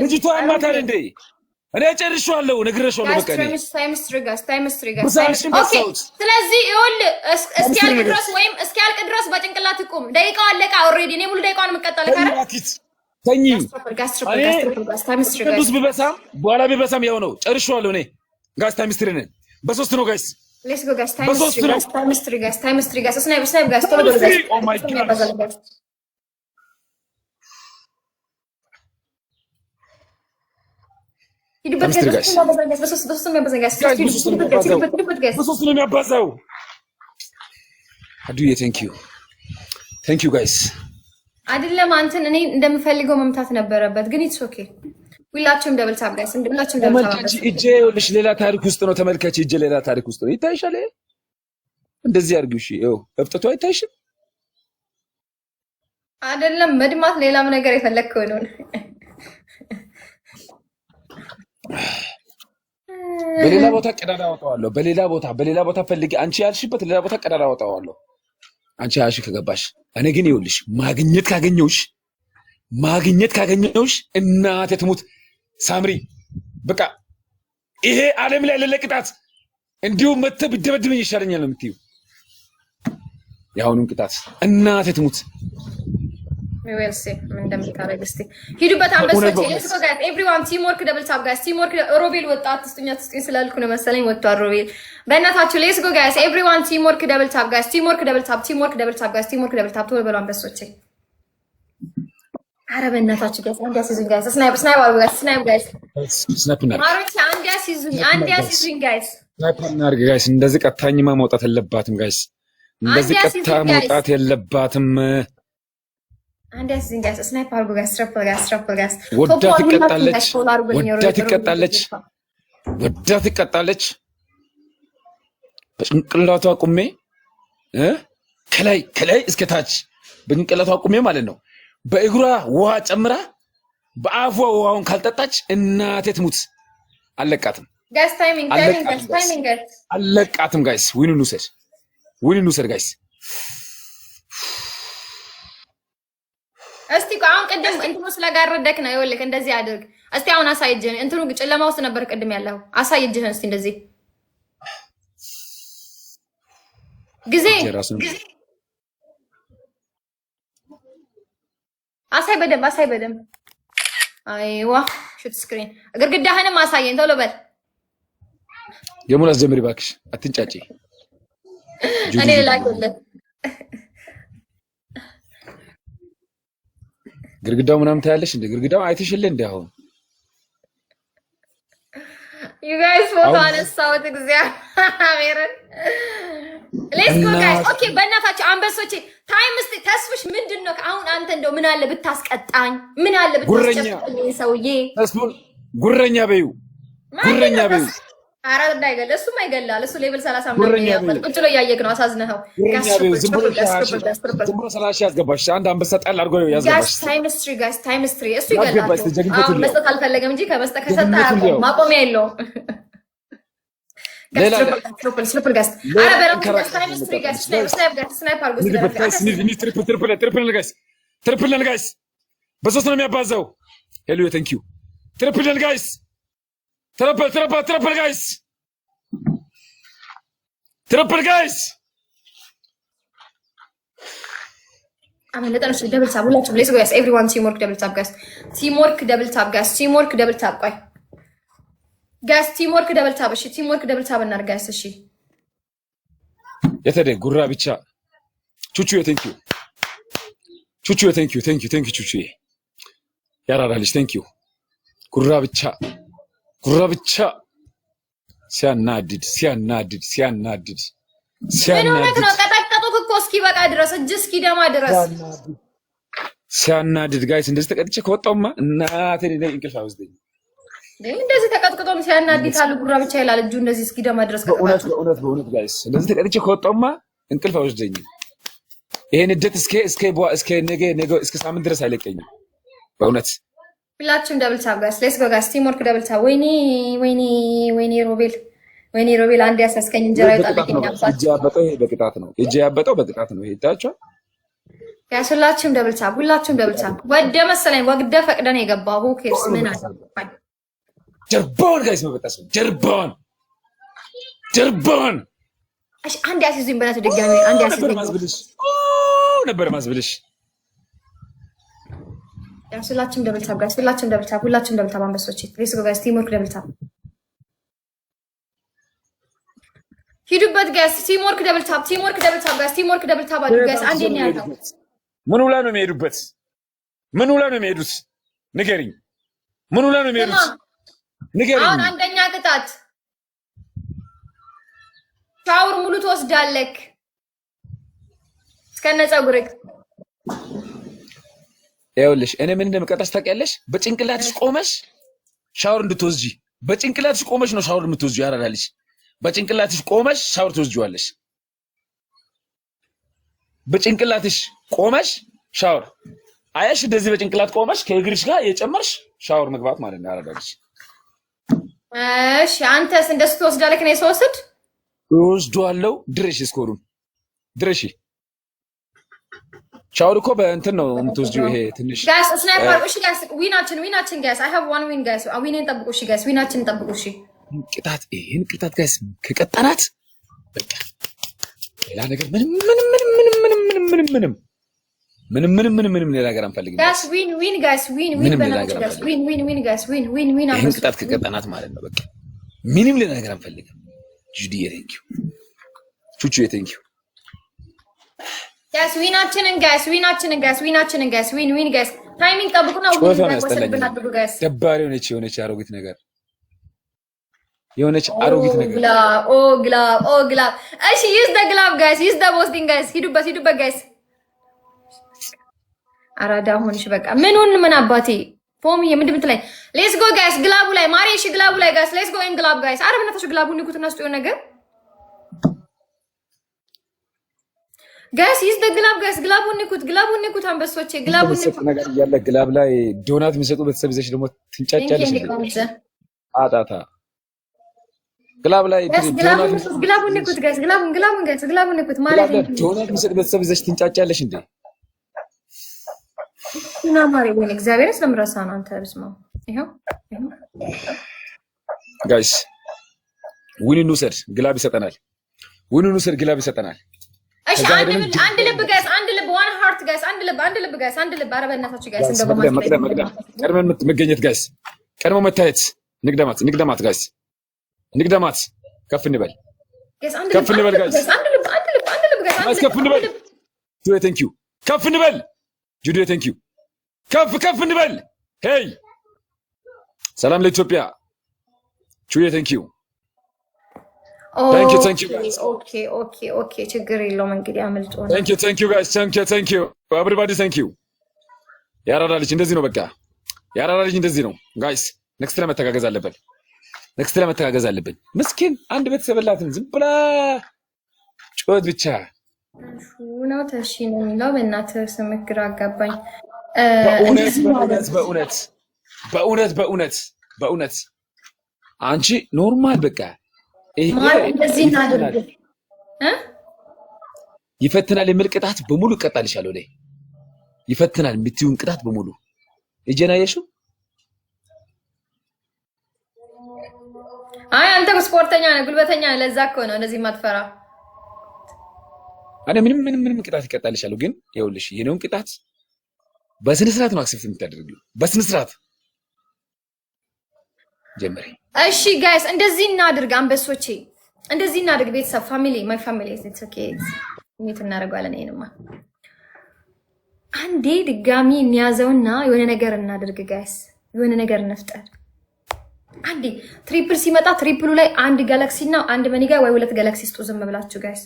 ልጅቷ አማታል እንዴ እኔ ጨርሻለሁ ነግሬሻለሁ በቃ እኔ ታይምስ ትሪጋስ ኦኬ ስለዚህ ይሁን እስኪያልቅ ድረስ ወይም እስኪያልቅ ድረስ በጭንቅላት ቁም ደቂቃው አለቀ ኦሬዲ እኔ ሙሉ ደቂቃውን መቀጠል ካረ ተኝ ቅዱስ ቢበሳም በኋላ ቢበሳም ያው ነው ጨርሻለሁ እኔ ጋስ ታይምስ ትሪ ነን በሶስት ነው ጋይስ ሌትስ ጎ ጋይስ ታይምስ ትሪጋስ ስናይፕ ጋይስ ቶሎ ቶሎ ጋይስ ኦ ማይ ጋድ በሶስት ነው የሚያባዛው አዱዬ ቴንክ ዩ ጋይስ አይደለም አንተን እኔ እንደምፈልገው መምታት ነበረበት ግን ኢትስ ኦኬ ሁላችሁም ደብል ታፕ ጋይስ ሁላችሁም ደብል ታፕ እጄ ልሽ ሌላ ታሪክ ውስጥ ነው ተመልካች እጄ ሌላ ታሪክ ውስጥ ነው ይታይሻል እንደዚህ አድርጊው እሺ ይኸው እፍጥቷ አይታይሽም አይደለም መድማት ሌላም ነገር የፈለግከው ነው በሌላ ቦታ ቀዳዳ አወጣዋለሁ በሌላ ቦታ ፈልጊ አንቺ ያልሽበት ሌላ ቦታ ቀዳዳ አወጣዋለሁ አንቺ ያልሽ ከገባሽ እኔ ግን ይኸውልሽ ማግኘት ካገኘሁሽ እናቴ ትሙት ሳምሪ በቃ ይሄ ዓለም ላይ ለለቅጣት እንዲሁ መተህ ብደበድብኝ ይሻለኛል ነው የምትይው ያሁኑን ቅጣት እናቴ ትሙት ዌል ሲ ምን እንደምታረግ እስቲ ሂዱበት አንበሶቼ ሌትስ ጎ ጋይስ ኤቭሪዋን ቲም ወርክ ደብል ታፕ ጋይስ ቲም ወርክ ሮቤል ወጣት ትስጥኛ ስላልኩ ነው መሰለኝ ወጣው ሮቤል በእናታችሁ ሌትስ ጎ ጋይስ ኤቭሪዋን ቲም ወርክ ደብል ታፕ ጋይስ ቲም ወርክ ደብል ታፕ ጋይስ ቲም ወርክ ደብል ታፕ ቶሎ በሉ አንበሶቼ አረ በእናታችሁ ጋይስ አንድ ያሲዙኝ ጋይስ ስናይፕ ጋይስ ማሮች አንድ ያሲዙኝ ጋይስ ስናይፕ እናድርግ ጋይስ እንደዚህ ቀጥታኝማ መውጣት የለባትም ጋይስ እንደዚህ ቀጥታ መውጣት የለባትም አንድ ያሲዙኝ ጋይስ ስናይፕ አድርጉ ጋይስ ትራፕል ጋይስ ወዳ ትቀጣለች በጭንቅላቷ ቁሜ ከላይ እስከ ታች በጭንቅላቷ ቁሜ ማለት ነው በእግሯ ውሃ ጨምራ በአፏ ውሃውን ካልጠጣች እናቴ ትሙት አለቃትም ጋይስ ታይሚንግ አለቃትም ጋይስ ዊኑን ውሰድ ጋይስ እስቲ አሁን ቅድም እንትኑ ስለጋረደክ ነው ይኸውልህ እንደዚህ አድርግ እስቲ አሁን አሳይጅህን እንትኑ ጨለማ ውስጥ ነበር ቅድም ያለው አሳይጅህን እስቲ እንደዚህ ጊዜ አሳይ በደንብ አይዋ ሹት ስክሪን ግድግዳህንም አሳየን ቶሎ በል የሙላስ ጀምሪ እባክሽ አትንጫጪ እኔ ላክልህ ግድግዳው ምናምን ታያለሽ እንደ ግድግዳው አይተሽልህ እንደ አሁን you guys ፎቶ አነሳሁት እግዚአብሔርን ሌትስ ጎ ጋይስ ኦኬ በእናታችሁ አንበሶቼ ታይም እስቲ ተስፍሽ ምንድነው አሁን አንተ እንደው ምን አለ ብታስቀጣኝ ምን አለ ብታስጨፍልኝ ሰውዬ ተስፉን ጉረኛ በዩ አረ እንዳይገል እሱም አይገላል እሱ ሌቭል 30 ምናምን ቁጭ ብሎ ያየክ ነው አሳዝነኸው ዝም ብሎ ሰላሽ ያስገባሽ አንድ አንበሳ ጣል አድርጎ ያስገባሽ ታይምስ ትሪ እሱ ይገላል አሁን መስጠት አልፈለገም እንጂ ከመስጠት ከሰጣ ማቆሚያ የለውም ትሪፕል ጋስ አረ በረም ታይምስ ትሪ ጋስ ስናይፕ አድርጎ ትሪፕል ጋይስ በሶስት ነው የሚያባዛው ሄሎ ቴንክ ዩ ትሪፕል ጋይስ ትሪፕል ጋይስ አመለጠን እሱ ደብል ታፕ ሁላችሁም ሌትስ ጎ ጋይስ ኤቭሪዋን ቲም ወርክ ደብል ታፕ ጋይስ ቲም ወርክ ደብል ታፕ ቆይ ጋይስ ቲም ወርክ ደብል ታፕ እሺ ቲም ወርክ ደብል ታፕ እናድርግ ጋይስ እሺ የተደ ጉራ ብቻ ቹቹ ቴንክ ዩ ቹቹ ያራራልሽ ቴንክ ዩ ጉራ ብቻ ሲያናድድ ምን ሆነህ ነው ቀጠቀጡክ እኮ እስኪ በቃ ድረስ እጅ እስኪ ደማ ድረስ ሲያናድድ ጋይስ እንደዚህ ተቀጥቼ ከወጣውማ እናቴ ነኝ እንቅልፍ አውዝደኝ እንደዚህ ተቀጥቅጦም ሲያናድድ አለ ጉራ ብቻ ይላል እጁ እንደዚህ እስኪ ደማ ድረስ በእውነት ጋይስ እንደዚህ ተቀጥቼ ከወጣውማ እንቅልፍ አውዝደኝ ይሄን እደት እስከ ነገ እስከ ሳምንት ድረስ አይለቀኝም በእውነት ሁላችሁም ደብል ታፕ ጋይስ ሌትስ ጎ ጋይስ ቲም ወርክ ደብል ታፕ ወይኔ ሮቤል አንድ ያሳስከኝ እንጀራ ይጣልልኝ አባቴ እጅ ያበጠው በቅጣት ነው ይሄ ታቻ ጋይስ ሁላችሁም ደብል ታፕ ወደ መሰለኝ ወግደ ፈቅደን የገባው ሁ ኬርስ ምን አለ ጀርባውን ጋይስ መበጣስ ጀርባውን እሺ አንድ ያሲዙኝ በእናትህ ድጋሚ አንድ ያሲዙኝ ነበር ማዝብልሽ ጋይስ ሁላችሁም ደብል ታፕ ሁላችሁም ደብል ታፕ አንበሶች ሌትስ ጎ ጋይስ ቲምወርክ ደብል ታፕ ሂዱበት ጋይስ ቲምወርክ ደብል ታፕ ጋይስ ቲምወርክ ደብል ታፕ አድርጉ ጋይስ አንዴ ነው ያለው ምን ውላ ነው የሚሄዱበት ምን ውላ ነው የሚሄዱት ንገሪኝ ምን ውላ ነው የሚሄዱት ንገሪኝ አሁን አንደኛ ቅጣት ሻወር ሙሉ ትወስዳለህ እስከነ ፀጉርህ ይኸውልሽ እኔ ምን እንደምቀጣሽ ታውቂያለሽ በጭንቅላትሽ ቆመሽ ሻወር እንድትወስጂ በጭንቅላትሽ ቆመሽ ነው ሻወር የምትወስጂ ያራዳልሽ በጭንቅላትሽ ቆመሽ ሻወር ትወስጂዋለሽ በጭንቅላትሽ ቆመሽ ሻወር አያሽ እንደዚህ በጭንቅላት ቆመሽ ከእግርሽ ጋር የጨመርሽ ሻወር መግባት ማለት ነው ያራዳልሽ እሺ አንተስ እንደሱ ትወስዳለህ ከኔ ሰውስድ ወስዷለው ድረሽ እስኮሩን ድረሽ ሻወር እኮ በእንትን ነው የምትወስጂው ይሄ ትንሽ ጋይስ ስናይፐር እሺ ጋይስ ዊናችን ጋይስ አይ ሃቭ ዋን ዊን ጋይስ ዊንን ጠብቁ እሺ ጋይስ ዊናችን ጠብቁ እሺ ቅጣት ይሄን ቅጣት ጋይስ ከቀጣናት በቃ ሌላ ነገር ምንም ሌላ ነገር አንፈልግም ጋይስ ዊን ጋይስ ዊን በናትሽ ጋይስ ዊን ይሄን ቅጣት ከቀጣናት ማለት ነው በቃ ምንም ሌላ ነገር አንፈልግም ጁዲዬ ቴንኪው ቹቹዬ ቴንኪው ጋይስ ዊናችንን ጋይስ ዊን ጋይስ ታይሚንግ ጠብቁና ዊን ጋይስ ወሰድብን አድርጉ ጋይስ ደባሪ የሆነች አሮጊት ነገር ግላብ እሺ ዩዝ ደ ግላብ ጋይስ ዩዝ ደ ቦስቲንግ ጋይስ ሂዱበት ጋይስ አራዳ ሆንሽ በቃ ምን አባቴ ፎሚ ምንድን ምትለኝ ሌትስ ጎ ጋይስ ግላቡ ላይ ማሪ እሺ ግላቡ ላይ ጋይስ ሌትስ ጎ ኢን ግላብ ጋይስ አረ በእናትሽ ግላቡን ንኩትና ስጡ ነገር ጋይስ ዩዝ ደ ግላብ ጋይስ ግላቡን ንኩት አንበሶቼ ግላቡን ንኩት ነገር እያለ ግላብ ላይ ዶናት የሚሰጡ ቤተሰብ ይዘሽ ደግሞ ትንጫጫለሽ አጣታ ግላብ ላይ ግላቡን ንኩት ጋይስ ግላቡን ንኩት ማለት ነው ዶናት የሚሰጡ ቤተሰብ ይዘሽ ትንጫጫለሽ እንዴ እና ማሪ ወይ እግዚአብሔር ስለምረሳ ነው አንተ ብስማ ይሄው ጋይስ ዊንን ውሰድ ግላብ ይሰጠናል እሺ አንድ ልብ ጋይስ አንድ ልብ ዋን ሃርት ጋይስ አንድ ልብ ጋይስ አረ በእናታችሁ ጋይስ እንደው ቀድመን መገኘት ጋይስ ቀድሞ መታየት ንግደማት ጋይስ ንግደማት ከፍ እንበል ጋይስ አንድ ልብ ጋይስ ከፍ እንበል ጁዲዬ ቴንኪው ከፍ እንበል ጁዲዬ ቴንኪው ከፍ እንበል ሄይ ሰላም ለኢትዮጵያ ቹዬ ቴንኪው Thank you guys. Okay. ችግር የለውም እንግዲህ አመልጦ ነው። Thank you guys. Thank you. Everybody thank you. ያራዳ ልጅ እንደዚህ ነው በቃ ያራዳ ልጅ እንደዚህ ነው ጋይስ ኔክስት ላይ መተጋገዝ አለብን ምስኪን አንድ ቤተሰብ የላትም ዝም ብላ ጮት ብቻ ነው ተሽን ነው በእናትህ ስም ግራ አጋባኝ በእውነት አንቺ ኖርማል በቃ ይፈትናል የሚል ቅጣት በሙሉ እቀጣልሻለሁ ላይ ይፈትናል የምትይውን ቅጣት በሙሉ እጀናየሽው አይ አንተ ስፖርተኛ ነህ ጉልበተኛ ነህ ለዛ እኮ ነው እንደዚህ ማትፈራ እኔ ምንም ቅጣት እቀጣልሻለሁ ግን ይኸውልሽ የኔውን ቅጣት በስነ ስርዓት ነው አክሰፕት የምታደርጊው በስነ ስርዓት ጀምሪ እሺ ጋይስ እንደዚህ እናድርግ አንበሶቼ እንደዚህ እናድርግ ቤተሰብ ፋሚሊ ማይ ፋሚሊ ኢትስ ኦኬ ኒት እናደርጋለን ይሄንማ አንዴ ድጋሚ እንያዘውና የሆነ ነገር እናድርግ ጋይስ የሆነ ነገር እንፍጠር አንዴ ትሪፕል ሲመጣ ትሪፕሉ ላይ አንድ ጋላክሲ እና አንድ መኒጋ ወይ ሁለት ጋላክሲ ስጡ ዝም ብላችሁ ጋይስ